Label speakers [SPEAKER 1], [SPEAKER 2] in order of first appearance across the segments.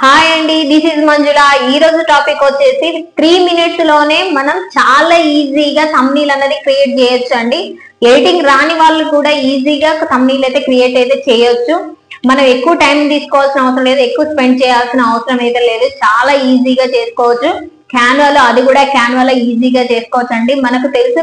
[SPEAKER 1] Hi అండి, this is మంజుల. ఈ రోజు టాపిక్ వచ్చేసి 3 minutes లోనే మనం చాలా ఈజీగా థంబ్నెయిల్ అనేది క్రియేట్ చేయొచ్చు అండి. ఎడిటింగ్ రాని వాళ్ళు కూడా ఈజీగా థంబ్నెయిల్ అయితే క్రియేట్ అయితే చేయొచ్చు. మనం ఎక్కువ టైం తీసుకోవాల్సిన అవసరం లేదు, ఎక్కువ స్పెండ్ చేయాల్సిన అవసరం అయితే లేదు. చాలా ఈజీగా చేసుకోవచ్చు. క్యాన్వాలో, అది కూడా క్యాన్వాలో ఈజీగా చేసుకోవచ్చు అండి. మనకు తెలుసు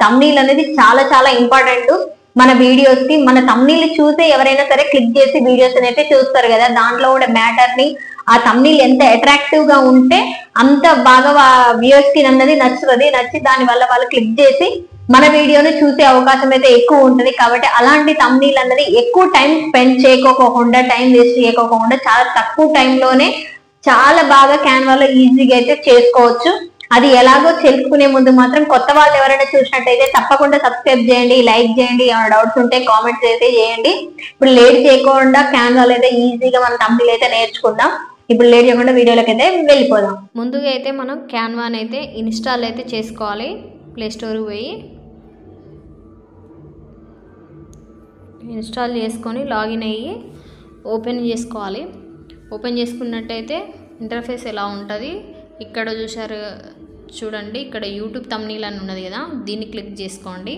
[SPEAKER 1] థంబ్నెయిల్ అనేది చాలా చాలా ఇంపార్టెంట్. మన వీడియోస్ కి మన థంబ్నెయిల్ చూసి ఎవరైనా సరే క్లిక్ చేసి వీడియోస్ అయితే చూస్తారు కదా. దాంట్లో కూడా మ్యాటర్ ని ఆ థంబ్నెయిల్ ఎంత అట్రాక్టివ్ గా ఉంటే అంత బాగా వ్యూయర్స్ కి అన్నది నచ్చుతుంది. నచ్చి దాని వల్ల వాళ్ళు క్లిక్ చేసి మన వీడియోని చూసే అవకాశం అయితే ఎక్కువ ఉంటుంది. కాబట్టి అలాంటి థంబ్నెయిల్ అన్నది ఎక్కువ టైం స్పెండ్ చేయకోకుండా, టైం వేస్ట్ చేయకోకుండా చాలా తక్కువ టైంలోనే చాలా బాగా క్యాన్వాలో ఈజీగా అయితే చేసుకోవచ్చు. అది ఎలాగో తెలుసుకునే ముందు మాత్రం కొత్త వాళ్ళు ఎవరైనా చూసినట్టయితే తప్పకుండా సబ్స్క్రైబ్ చేయండి, లైక్ చేయండి. ఏమైనా డౌట్స్ ఉంటే కామెంట్స్ అయితే చేయండి. ఇప్పుడు లేట్ చేయకుండా క్యాన్వాలో అయితే ఈజీగా మన థంబ్నెయిల్ అయితే నేర్చుకుందాం. ఇప్పుడు లేట్ చేయకుండా వీడియోలోకి అయితే వెళ్ళిపోదాం. ముందుగా అయితే మనం క్యాన్వాని అయితే ఇన్స్టాల్ అయితే చేసుకోవాలి. ప్లే స్టోర్కి పోయి ఇన్స్టాల్ చేసుకొని లాగిన్ అయ్యి ఓపెన్ చేసుకోవాలి. ఓపెన్ చేసుకున్నట్టయితే ఇంటర్ఫేస్ ఎలా ఉంటుంది ఇక్కడ చూడండి. ఇక్కడ యూట్యూబ్ థంబ్నెయిల్ అని ఉన్నది కదా, దీన్ని క్లిక్ చేసుకోండి.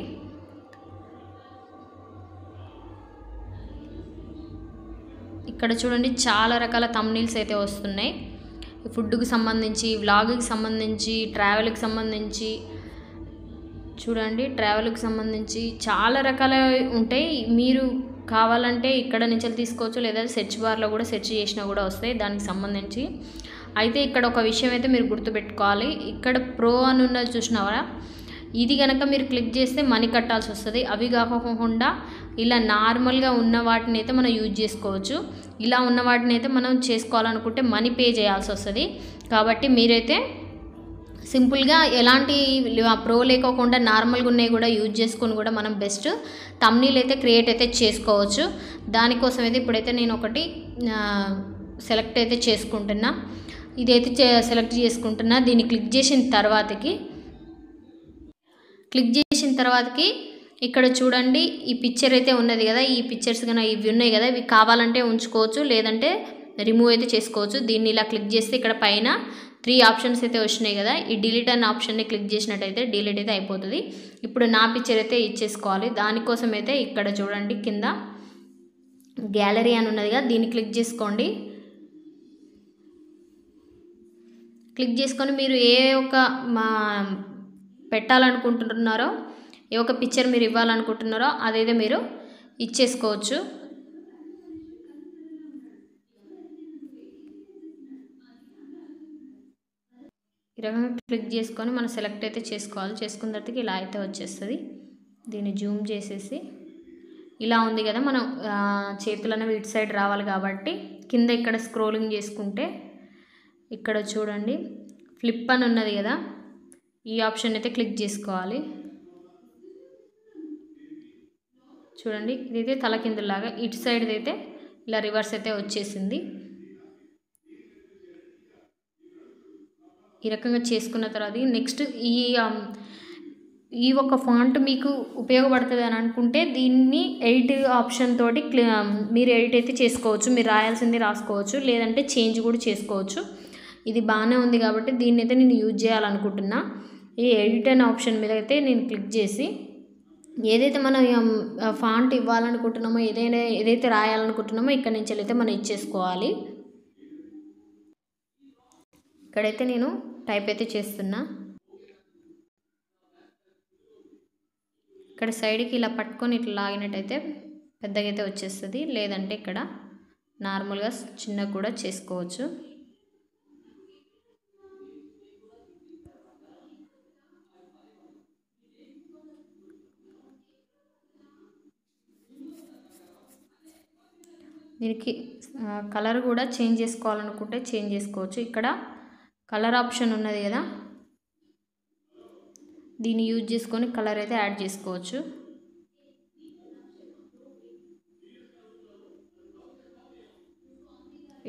[SPEAKER 1] ఇక్కడ చూడండి చాలా రకాల థంబ్నెయిల్స్ అయితే వస్తున్నాయి. ఫుడ్కి సంబంధించి, వ్లాగ్కి సంబంధించి, ట్రావెల్కి సంబంధించి, చూడండి ట్రావెల్కి సంబంధించి చాలా రకాల ఉంటాయి. మీరు కావాలంటే ఇక్కడ నుంచి తీసుకోవచ్చు, లేదా సెర్చ్ బార్లో కూడా సెర్చ్ చేసినా కూడా వస్తాయి దానికి సంబంధించి. అయితే ఇక్కడ ఒక విషయం అయితే మీరు గుర్తుపెట్టుకోవాలి. ఇక్కడ ప్రో అని ఉన్నది చూసినావా, ఇది కనుక మీరు క్లిక్ చేస్తే మనీ కట్టాల్సి వస్తుంది. అవి కాకుండా ఇలా నార్మల్గా ఉన్న వాటిని అయితే మనం యూజ్ చేసుకోవచ్చు. ఇలా ఉన్న వాటిని అయితే మనం చేసుకోవాలనుకుంటే మనీ పే చేయాల్సి వస్తుంది. కాబట్టి మీరైతే సింపుల్గా ఎలాంటి ప్రో లేకోకుండా నార్మల్గా ఉన్నాయి కూడా యూజ్ చేసుకొని కూడా మనం బెస్ట్ థంబ్నెయిల్ అయితే క్రియేట్ అయితే చేసుకోవచ్చు. దానికోసం అయితే ఇప్పుడైతే నేను ఒకటి సెలెక్ట్ అయితే చేసుకుంటున్నా. ఇదైతే సెలెక్ట్ చేసుకుంటున్నా. దీన్ని క్లిక్ చేసిన తర్వాతకి ఇక్కడ చూడండి ఈ పిక్చర్ అయితే ఉన్నది కదా, ఈ పిక్చర్స్ కన్నా ఇవి ఉన్నాయి కదా, ఇవి కావాలంటే ఉంచుకోవచ్చు, లేదంటే రిమూవ్ అయితే చేసుకోవచ్చు. దీన్ని ఇలా క్లిక్ చేస్తే ఇక్కడ పైన 3 ఆప్షన్స్ అయితే వచ్చినాయి కదా, ఈ డిలీట్ అనే ఆప్షన్ని క్లిక్ చేసినట్టయితే డిలీట్ అయితే అయిపోతుంది. ఇప్పుడు నా పిక్చర్ అయితే ఇచ్చేసుకోవాలి. దానికోసం అయితే ఇక్కడ చూడండి కింద గ్యాలరీ అని ఉన్నది కదా, దీన్ని క్లిక్ చేసుకోండి. క్లిక్ చేసుకొని మీరు ఏ ఒక పెట్టాలనుకుంటున్నారో, ఏ ఒక పిక్చర్ మీరు ఇవ్వాలనుకుంటున్నారో అదైతే మీరు ఇచ్చేసుకోవచ్చు. ఈ రకంగా క్లిక్ చేసుకొని మనం సెలెక్ట్ అయితే చేసుకోవాలి. చేసుకున్న తర్వాత ఇలా అయితే వచ్చేస్తుంది. దీన్ని జూమ్ చేసేసి ఇలా ఉంది కదా, మనం చేతులు అనేవి ఇటు సైడ్ రావాలి కాబట్టి కింద ఇక్కడ స్క్రోలింగ్ చేసుకుంటే ఇక్కడ చూడండి ఫ్లిప్ అని ఉన్నది కదా, ఈ ఆప్షన్ అయితే క్లిక్ చేసుకోవాలి. చూడండి ఇదైతే తలకిందులాగా ఇటు సైడ్ అయితే ఇలా రివర్స్ అయితే వచ్చేసింది. ఈ రకంగా చేసుకున్న తర్వాత నెక్స్ట్ ఈ ఒక ఫాంట్ మీకు ఉపయోగపడుతుంది అని అనుకుంటే దీన్ని ఎడిట్ ఆప్షన్ తోటి మీరు ఎడిట్ అయితే చేసుకోవచ్చు. మీరు రాయాల్సింది రాసుకోవచ్చు, లేదంటే చేంజ్ కూడా చేసుకోవచ్చు. ఇది బాగానే ఉంది కాబట్టి దీన్ని అయితే నేను యూజ్ చేయాలనుకుంటున్నా. ఈ ఎడిట్ అనే ఆప్షన్ మీద అయితే నేను క్లిక్ చేసి ఏదైతే మనం ఫాంట్ ఇవ్వాలనుకుంటున్నామో, ఏదైతే రాయాలనుకుంటున్నామో ఇక్కడ నుంచి అయితే మనం ఇచ్చేసుకోవాలి. ఇక్కడైతే నేను టైప్ అయితే చేస్తున్నా. ఇక్కడ సైడ్కి ఇలా పట్టుకొని ఇట్లా లాగినట్టయితే పెద్దగా అయితే వచ్చేస్తుంది, లేదంటే ఇక్కడ నార్మల్గా చిన్నగా కూడా చేసుకోవచ్చు. దీనికి కలర్ కూడా చేంజ్ చేసుకోవాలనుకుంటే చేంజ్ చేసుకోవచ్చు. ఇక్కడ కలర్ ఆప్షన్ ఉన్నది కదా, దీన్ని యూజ్ చేసుకొని కలర్ అయితే యాడ్ చేసుకోవచ్చు.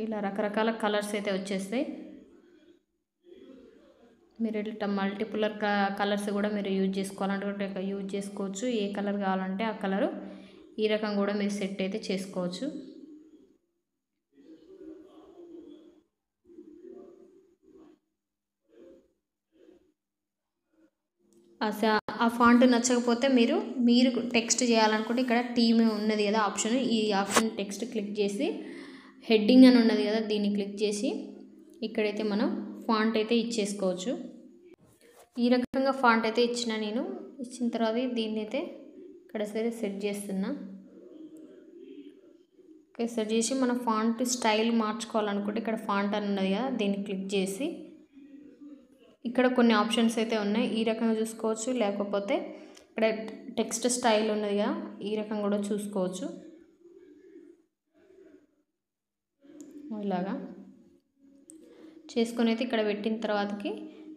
[SPEAKER 1] ఇలా రకరకాల కలర్స్ అయితే వచ్చేస్తాయి. మీరు ఇట్లా మల్టిపుల్ కలర్స్ కూడా మీరు యూజ్ చేసుకోవాలంటే యూజ్ చేసుకోవచ్చు. ఏ కలర్ కావాలంటే ఆ కలరు ఈ రకం కూడా మీరు సెట్ అయితే చేసుకోవచ్చు.
[SPEAKER 2] ఆ ఫాంట్ నచ్చకపోతే మీరు టెక్స్ట్ చేయాలనుకుంటే ఇక్కడ టీమ్ ఉన్నది కదా ఆప్షన్, ఈ ఆప్షన్ టెక్స్ట్ క్లిక్ చేసి హెడ్డింగ్ అని ఉన్నది కదా దీన్ని క్లిక్ చేసి ఇక్కడైతే మనం ఫాంట్ అయితే ఇచ్చేసుకోవచ్చు. ఈ రకంగా ఫాంట్ అయితే ఇచ్చిన తర్వాత దీన్ని అయితే ఇక్కడ సరే సెట్ చేస్తున్నా. ఓకే, సెట్ చేసి మన ఫాంట్ స్టైల్ మార్చుకోవాలనుకుంటే ఇక్కడ ఫాంట్ అని ఉన్నది కదా దీన్ని క్లిక్ చేసి ఇక్కడ కొన్ని ఆప్షన్స్ అయితే ఉన్నాయి, ఈ రకంగా చూసుకోవచ్చు. లేకపోతే ఇక్కడ టెక్స్ట్ స్టైల్ ఉన్నది కదా ఈ రకంగా కూడా చూసుకోవచ్చు. ఇలాగా చేసుకొని అయితే ఇక్కడ పెట్టిన తర్వాతకి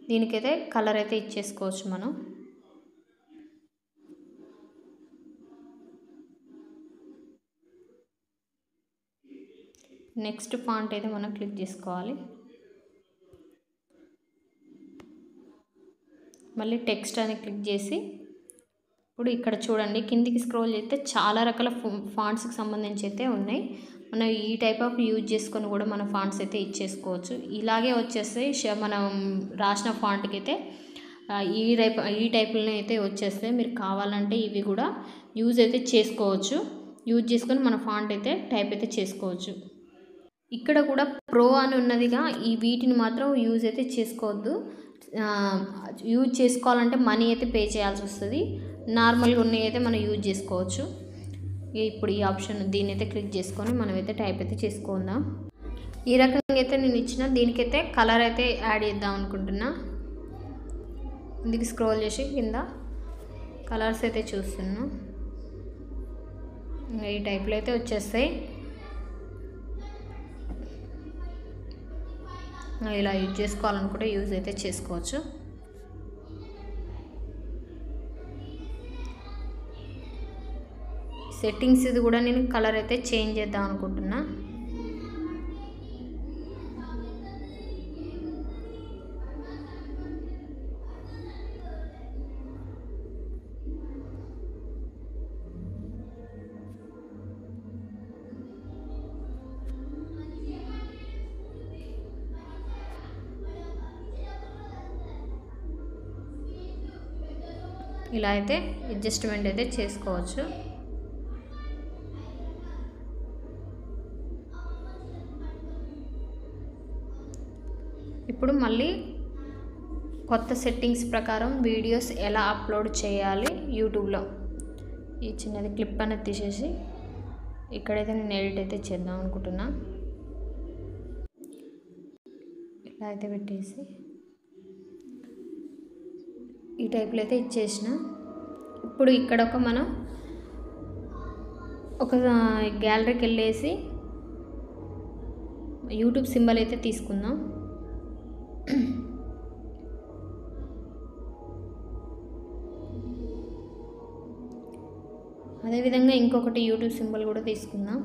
[SPEAKER 2] దీనికైతే కలర్ అయితే ఇచ్చేసుకోవచ్చు మనం. నెక్స్ట్ ఫాంట్ అయితే మనం క్లిక్ చేసుకోవాలి. మళ్ళీ టెక్స్ట్ అని క్లిక్ చేసి ఇప్పుడు ఇక్కడ చూడండి కిందికి స్క్రోల్ చేస్తే చాలా రకాల ఫాంట్స్కి సంబంధించి అయితే ఉన్నాయి. మనం ఈ టైప్ ఆఫ్ యూజ్ చేసుకొని కూడా మన ఫాంట్స్ అయితే ఇచ్చేసుకోవచ్చు. ఇలాగే వచ్చేస్తాయి మనం రాసిన ఫాంట్కి అయితే ఈ టైప్లోనే అయితే వచ్చేస్తాయి. మీరు కావాలంటే ఇవి కూడా యూజ్ అయితే చేసుకోవచ్చు. యూజ్ చేసుకొని మన ఫాంట్ అయితే టైప్ అయితే చేసుకోవచ్చు. ఇక్కడ కూడా ప్రో అని ఉన్నదిగా ఈ వీటిని మాత్రం యూజ్ అయితే చేసుకోవద్దు. యూజ్ చేసుకోవాలంటే మనీ అయితే పే చేయాల్సి వస్తుంది. నార్మల్గా ఉన్నాయి అయితే మనం యూజ్ చేసుకోవచ్చు. ఇప్పుడు ఈ ఆప్షన్ దీన్ని అయితే క్లిక్ చేసుకొని మనమైతే టైప్ అయితే చేసుకుందాం. ఈ రకంగా అయితే నేను ఇచ్చిన దీనికైతే కలర్ అయితే యాడ్ చేద్దాం అనుకుంటున్నా. ఇందుకు స్క్రోల్ చేసి కింద కలర్స్ అయితే చూస్తున్నా. ఈ టైప్లో అయితే వచ్చేస్తాయి. ఇలా యూజ్ చేసుకోవాలనుకుంటే యూజ్ అయితే చేసుకోవచ్చు. సెట్టింగ్స్ ఇది కూడా నేను కలర్ అయితే చేంజ్ చేద్దాం అనుకుంటున్నా. ఇలా అయితే అడ్జస్ట్మెంట్ అయితే చేసుకోవచ్చు. ఇప్పుడు మళ్ళీ కొత్త సెట్టింగ్స్ ప్రకారం వీడియోస్ ఎలా అప్లోడ్ చేయాలి యూట్యూబ్లో ఈ చిన్నది క్లిప్ అనేది తీసేసి ఇక్కడైతే నేను ఎడిట్ అయితే చేద్దాం అనుకుంటున్నా. ఇలా అయితే పెట్టేసి ఈ టైప్లో అయితే ఇచ్చేసిన. ఇప్పుడు ఇక్కడ మనం ఒక గ్యాలరీకి వెళ్ళేసి యూట్యూబ్ సింబల్ అయితే తీసుకుందాం. అదేవిధంగా ఇంకొకటి యూట్యూబ్ సింబల్ కూడా తీసుకుందాం.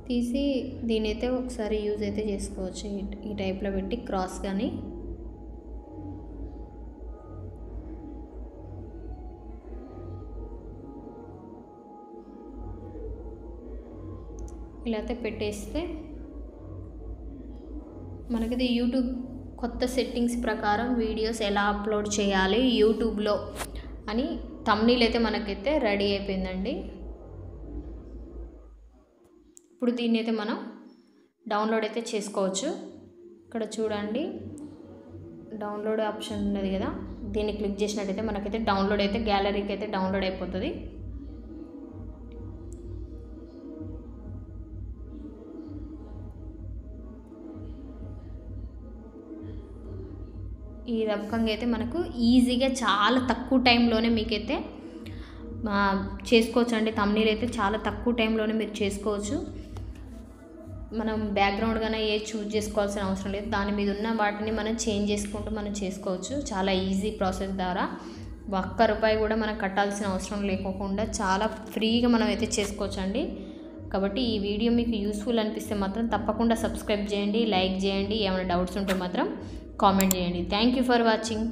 [SPEAKER 2] తీసి దీని అయితే ఒకసారి యూజ్ అయితే చేసుకోవచ్చు. ఈ టైప్లో పెట్టి క్రాస్ కానీ ఇలా అయితే పెట్టేస్తే మనకిది యూట్యూబ్ కొత్త సెట్టింగ్స్ ప్రకారం వీడియోస్ ఎలా అప్లోడ్ చేయాలి యూట్యూబ్లో అని థంబ్నెయిల్ అయితే మనకైతే రెడీ అయిపోయిందండి. ఇప్పుడు దీన్ని అయితే మనం డౌన్లోడ్ అయితే చేసుకోవచ్చు. ఇక్కడ చూడండి డౌన్లోడ్ ఆప్షన్ ఉన్నది కదా దీన్ని క్లిక్ చేసినట్టయితే మనకైతే డౌన్లోడ్ అయితే గ్యాలరీకి అయితే డౌన్లోడ్ అయిపోతుంది. ఈ రకంగా అయితే మనకు ఈజీగా చాలా తక్కువ టైంలోనే మీకైతే చేసుకోవచ్చు అండి. థంబ్నెయిల్ అయితే చాలా తక్కువ టైంలోనే మీరు చేసుకోవచ్చు. మనం బ్యాక్గ్రౌండ్ గానే ఏ చూజ్ చేసుకోవాల్సిన అవసరం లేదు. దాని మీద ఉన్న వాటిని మనం చేంజ్ చేసుకుంటూ మనం చేసుకోవచ్చు. చాలా ఈజీ ప్రాసెస్ ద్వారా ₹1 కూడా మనం కట్టాల్సిన అవసరం లేకోకుండా చాలా ఫ్రీగా మనం అయితే చేసుకోవచ్చు అండి. కాబట్టి ఈ వీడియో మీకు యూస్ఫుల్ అనిపిస్తే మాత్రం తప్పకుండా సబ్స్క్రైబ్ చేయండి, లైక్ చేయండి. ఏమైనా డౌట్స్ ఉంటే మాత్రం కామెంట్ చేయండి. Thank you for watching.